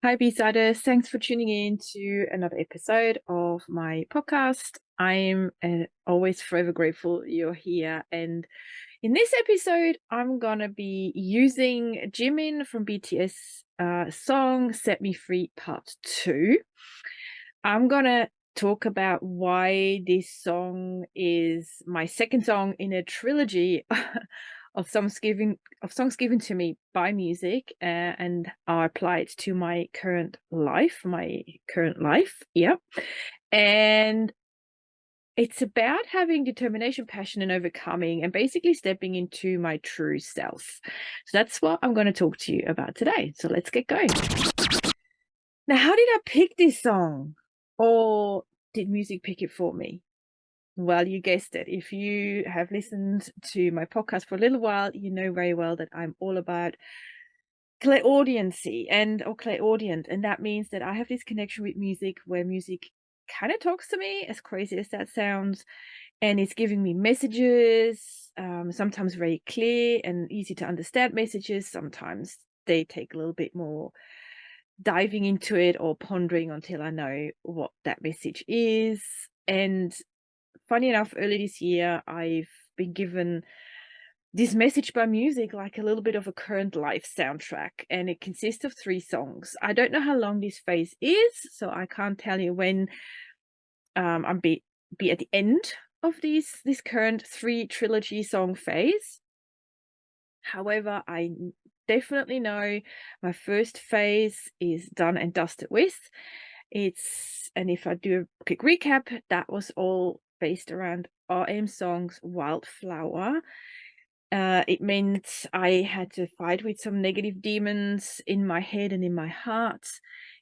Hi, B-Siders. Thanks for tuning in to another episode of my podcast. I'm always forever grateful you're here. And in this episode, I'm going to be using Jimin from BTS song Set Me Free Part 2. I'm going to talk about why this song is my second song in a trilogy of songs given to me by music, and I apply it to my current life. Yeah. And it's about having determination, passion, and overcoming, and basically stepping into my true self. So that's what I'm going to talk to you about today. So let's get going. Now, how did I pick this song? Or did music pick it for me? Well, you guessed it. If you have listened to my podcast for a little while, you know very well that I'm all about clairaudiency or clairaudient. And that means that I have this connection with music where music kind of talks to me, as crazy as that sounds, and it's giving me messages, sometimes very clear and easy to understand messages. Sometimes they take a little bit more diving into it or pondering until I know what that message is. And funny enough, early this year, I've been given this message by music, like a little bit of a current life soundtrack, and it consists of 3 songs. I don't know how long this phase is, so I can't tell you when I'm be at the end of this current 3 trilogy song phase. However, I definitely know my first phase is done and dusted with. And if I do a quick recap, that was all based around RM's songs Wildflower. It meant I had to fight with some negative demons in my head and in my heart.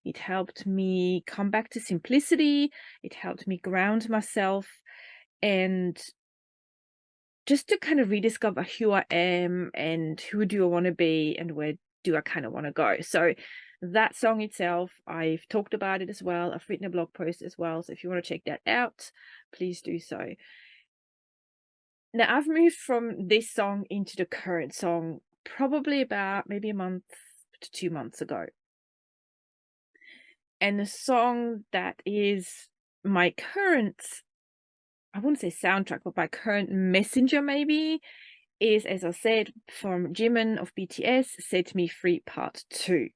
It helped me come back to simplicity. It helped me ground myself and just to kind of rediscover who I am and who do I want to be and where do I kind of want to go. So that song itself, I've talked about it as well. I've written a blog post as well. So if you want to check that out, please do so. Now, I've moved from this song into the current song probably about maybe a month to 2 months ago. And the song that is my current, I wouldn't say soundtrack, but my current messenger maybe, is, as I said, from Jimin of BTS, Set Me Free Part 2.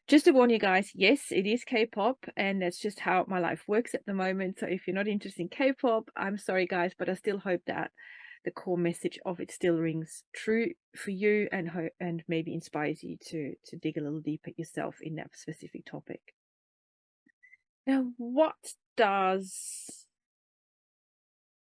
Just to warn you guys, yes, it is K-pop, and that's just how my life works at the moment. So if you're not interested in K-pop, I'm sorry guys, but I still hope that the core message of it still rings true for you and maybe inspires you to dig a little deeper yourself in that specific topic. Now, what does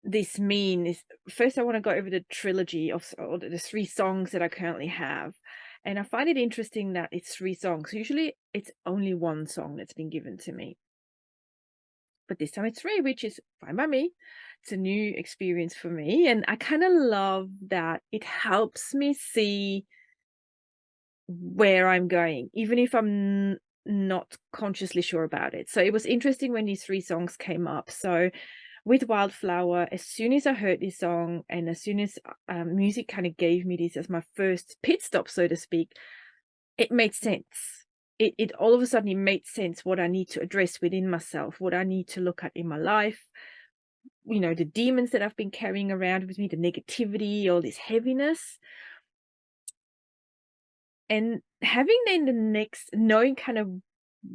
this mean? Is first I want to go over the trilogy of the 3 songs that I currently have. And I find it interesting that it's 3 songs. Usually it's only 1 song that's been given to me. But this time it's 3, which is fine by me. It's a new experience for me. And I kind of love that it helps me see where I'm going, even if I'm not consciously sure about it. So it was interesting when these 3 songs came up. So with Wildflower, as soon as I heard this song and as soon as music kind of gave me this as my first pit stop, so to speak, it made sense. It all of a sudden, it made sense what I need to address within myself, what I need to look at in my life, the demons that I've been carrying around with me, the negativity, all this heaviness. And having then knowing kind of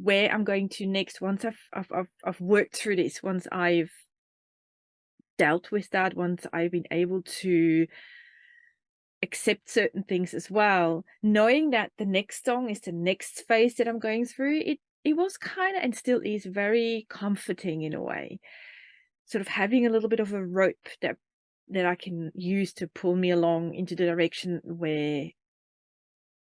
where I'm going to next, once I've worked through this, once I've dealt with that, once I've been able to accept certain things as well, knowing that the next song is the next phase that I'm going through, it was kind of, and still is, very comforting in a way, sort of having a little bit of a rope that I can use to pull me along into the direction where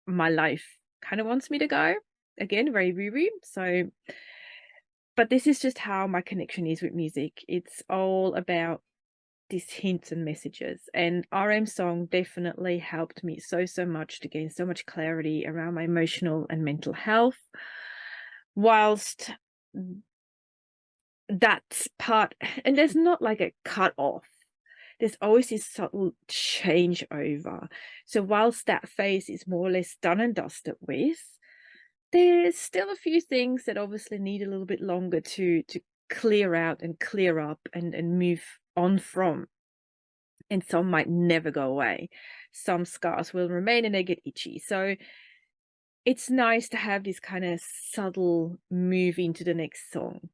my life kind of wants me to go. Again, very woo-woo. So, but this is just how my connection is with music. It's all about these hints and messages, and RM's song definitely helped me so much to gain so much clarity around my emotional and mental health, whilst that part, and there's not like a cut off, there's always this subtle change over. So whilst that phase is more or less done and dusted with, There's still a few things that obviously need a little bit longer to clear out and clear up and move on from, and some might never go away. Some scars will remain and they get itchy. So it's nice to have this kind of subtle move into the next song.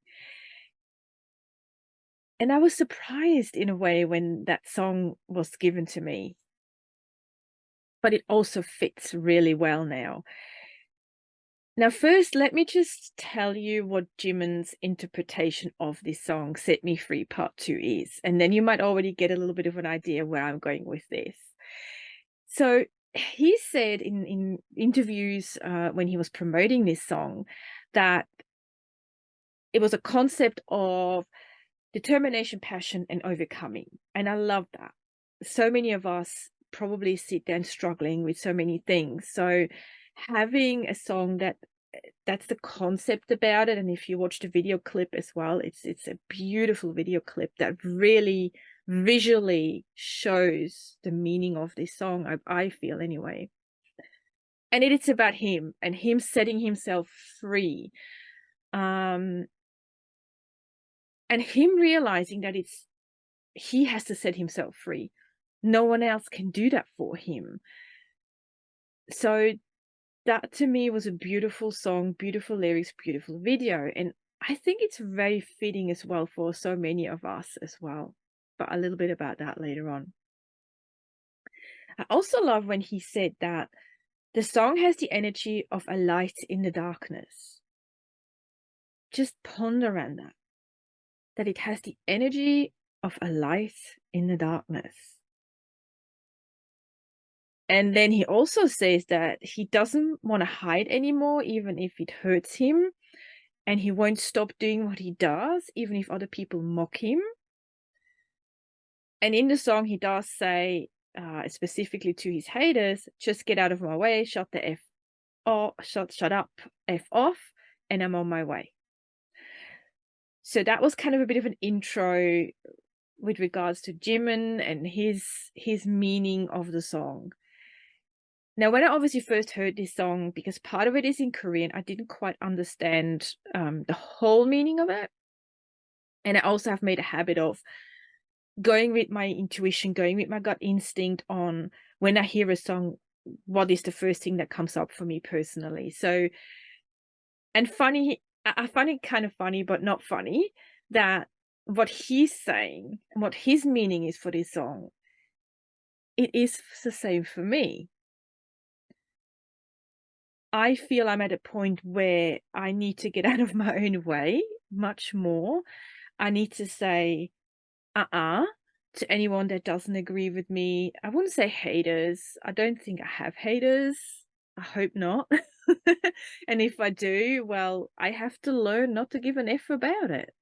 And I was surprised in a way when that song was given to me, but it also fits really well now. Now, first, let me just tell you what Jimin's interpretation of this song, Set Me Free Part 2, is. And then you might already get a little bit of an idea where I'm going with this. So he said in interviews when he was promoting this song that it was a concept of determination, passion, and overcoming. And I love that. So many of us probably sit there and struggling with so many things. So having a song that's the concept about it, and if you watch the video clip as well, it's a beautiful video clip that really visually shows the meaning of this song, I feel anyway. And it's about him and him setting himself free. And him realizing that he has to set himself free. No one else can do that for him. So that to me was a beautiful song, beautiful lyrics, beautiful video. And I think it's very fitting as well for so many of us as well. But a little bit about that later on. I also love when he said that the song has the energy of a light in the darkness. Just ponder on that. That it has the energy of a light in the darkness. And then he also says that he doesn't want to hide anymore, even if it hurts him. And he won't stop doing what he does, even if other people mock him. And in the song, he does say, specifically to his haters, just get out of my way, shut up, F off, and I'm on my way. So that was kind of a bit of an intro with regards to Jimin and his meaning of the song. Now, when I obviously first heard this song, because part of it is in Korean, I didn't quite understand the whole meaning of it. And I also have made a habit of going with my intuition, going with my gut instinct on when I hear a song, what is the first thing that comes up for me personally. So, and funny, I find it kind of funny, but not funny, that what he's saying, what his meaning is for this song, it is the same for me. I feel I'm at a point where I need to get out of my own way much more. I need to say, to anyone that doesn't agree with me. I wouldn't say haters. I don't think I have haters. I hope not. And if I do, well, I have to learn not to give an F about it.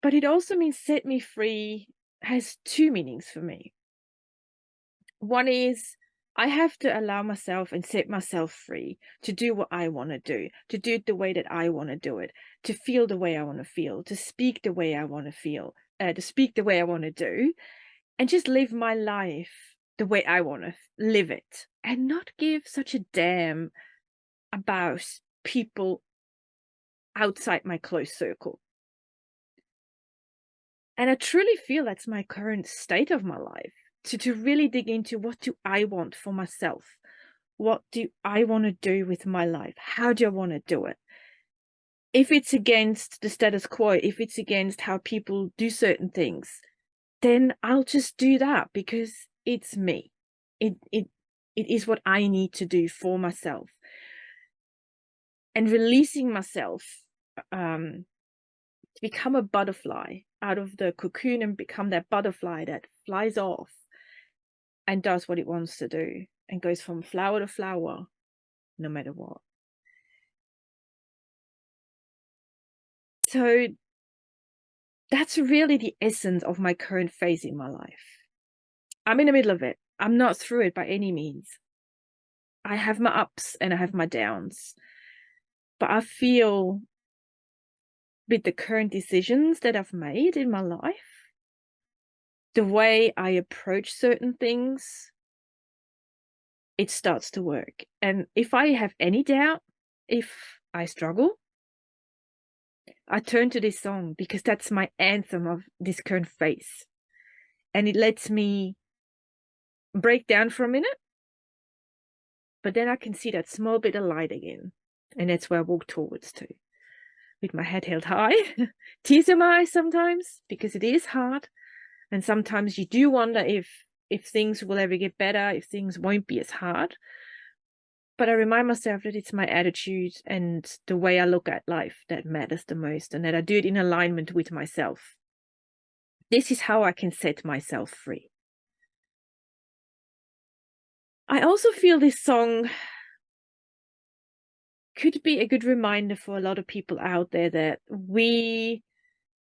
But it also means set me free has two meanings for me. One is I have to allow myself and set myself free to do what I want to do it the way that I want to do it, to feel the way I want to feel, to speak the way I want to feel, to speak the way I want to do, and just live my life the way I want to live it, and not give such a damn about people outside my close circle. And I truly feel that's my current state of my life. To really dig into what do I want for myself? What do I want to do with my life? How do I want to do it? If it's against the status quo, if it's against how people do certain things, then I'll just do that because it's me. It is what I need to do for myself. And releasing myself to become a butterfly out of the cocoon and become that butterfly that flies off and does what it wants to do and goes from flower to flower, no matter what. So that's really the essence of my current phase in my life. I'm in the middle of it. I'm not through it by any means. I have my ups and I have my downs. But I feel with the current decisions that I've made in my life, the way I approach certain things, it starts to work. And if I have any doubt, if I struggle, I turn to this song because that's my anthem of this current phase. And it lets me break down for a minute, but then I can see that small bit of light again. And that's where I walk towards to, with my head held high, tears in my eyes sometimes, because it is hard. And sometimes you do wonder if things will ever get better, if things won't be as hard. But I remind myself that it's my attitude and the way I look at life that matters the most, and that I do it in alignment with myself. This is how I can set myself free. I also feel this song could be a good reminder for a lot of people out there that we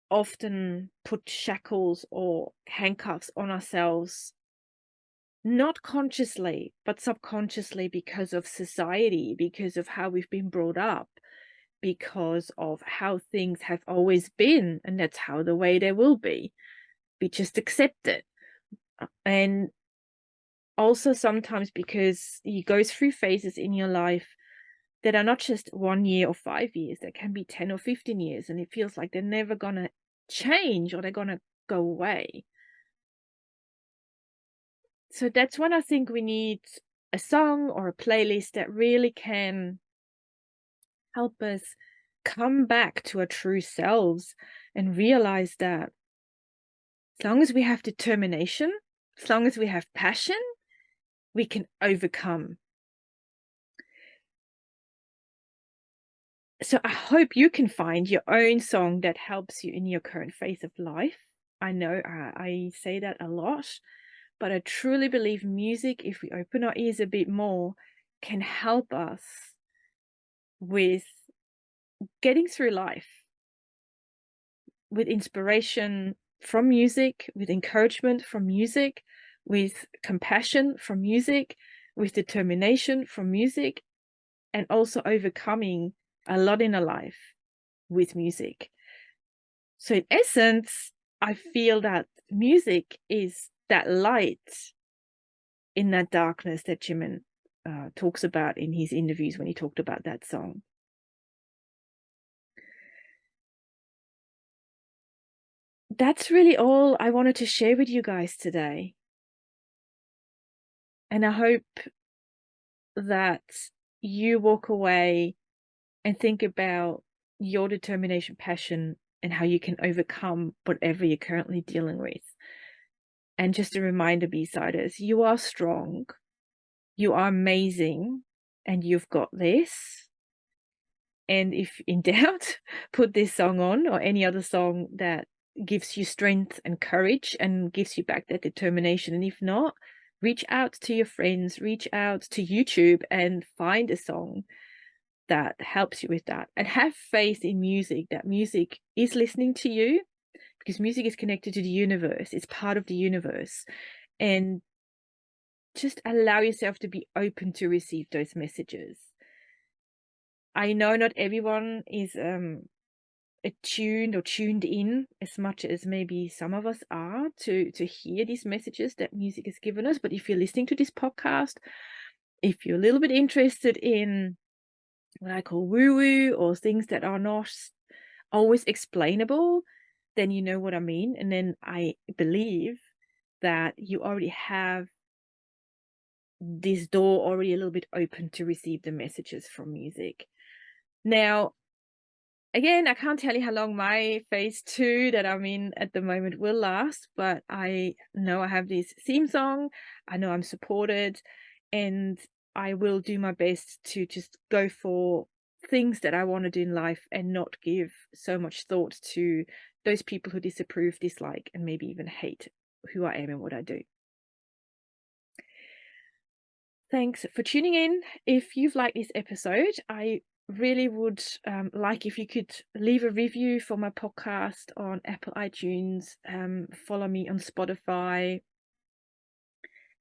often put shackles or handcuffs on ourselves, not consciously, but subconsciously, because of society, because of how we've been brought up, because of how things have always been, and that's how the way they will be. We just accept it. And also sometimes because you go through phases in your life that are not just 1 year or 5 years, that can be 10 or 15 years, and it feels like they're never gonna change or they're gonna go away. So that's when I think we need a song or a playlist that really can help us come back to our true selves and realize that as long as we have determination, as long as we have passion, we can overcome. So I hope you can find your own song that helps you in your current phase of life. I know I say that a lot, but I truly believe music, if we open our ears a bit more, can help us with getting through life, with inspiration from music, with encouragement from music, with compassion from music, with determination from music, and also overcoming a lot in our life with music. So in essence, I feel that music is that light in that darkness that Jimin talks about in his interviews when he talked about that song. That's really all I wanted to share with you guys today. And I hope that you walk away and think about your determination, passion, and how you can overcome whatever you're currently dealing with. And just a reminder, B-siders, you are strong, you are amazing, and you've got this. And if in doubt, put this song on or any other song that gives you strength and courage and gives you back that determination. And if not, reach out to your friends, reach out to YouTube and find a song that helps you with that. And have faith in music, that music is listening to you, because music is connected to the universe. It's part of the universe. And just allow yourself to be open to receive those messages. I know not everyone is attuned or tuned in as much as maybe some of us are to hear these messages that music has given us. But if you're listening to this podcast, if you're a little bit interested in what I call woo-woo or things that are not always explainable, then you know what I mean. And then I believe that you already have this door already a little bit open to receive the messages from music. Now, again, I can't tell you how long my phase 2 that I'm in at the moment will last, but I know I have this theme song. I know I'm supported, and I will do my best to just go for things that I want to do in life and not give so much thought to those people who disapprove, dislike, and maybe even hate who I am and what I do. Thanks for tuning in. If you've liked this episode, I really would like if you could leave a review for my podcast on Apple iTunes, follow me on Spotify,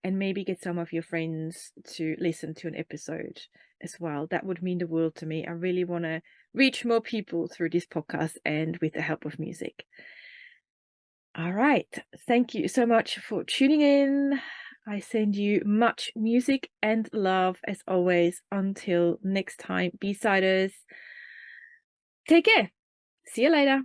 and maybe get some of your friends to listen to an episode as well. That would mean the world to me. I really want to reach more people through this podcast and with the help of music. All right. Thank you so much for tuning in. I send you much music and love as always. Until next time, B-siders, take care. See you later.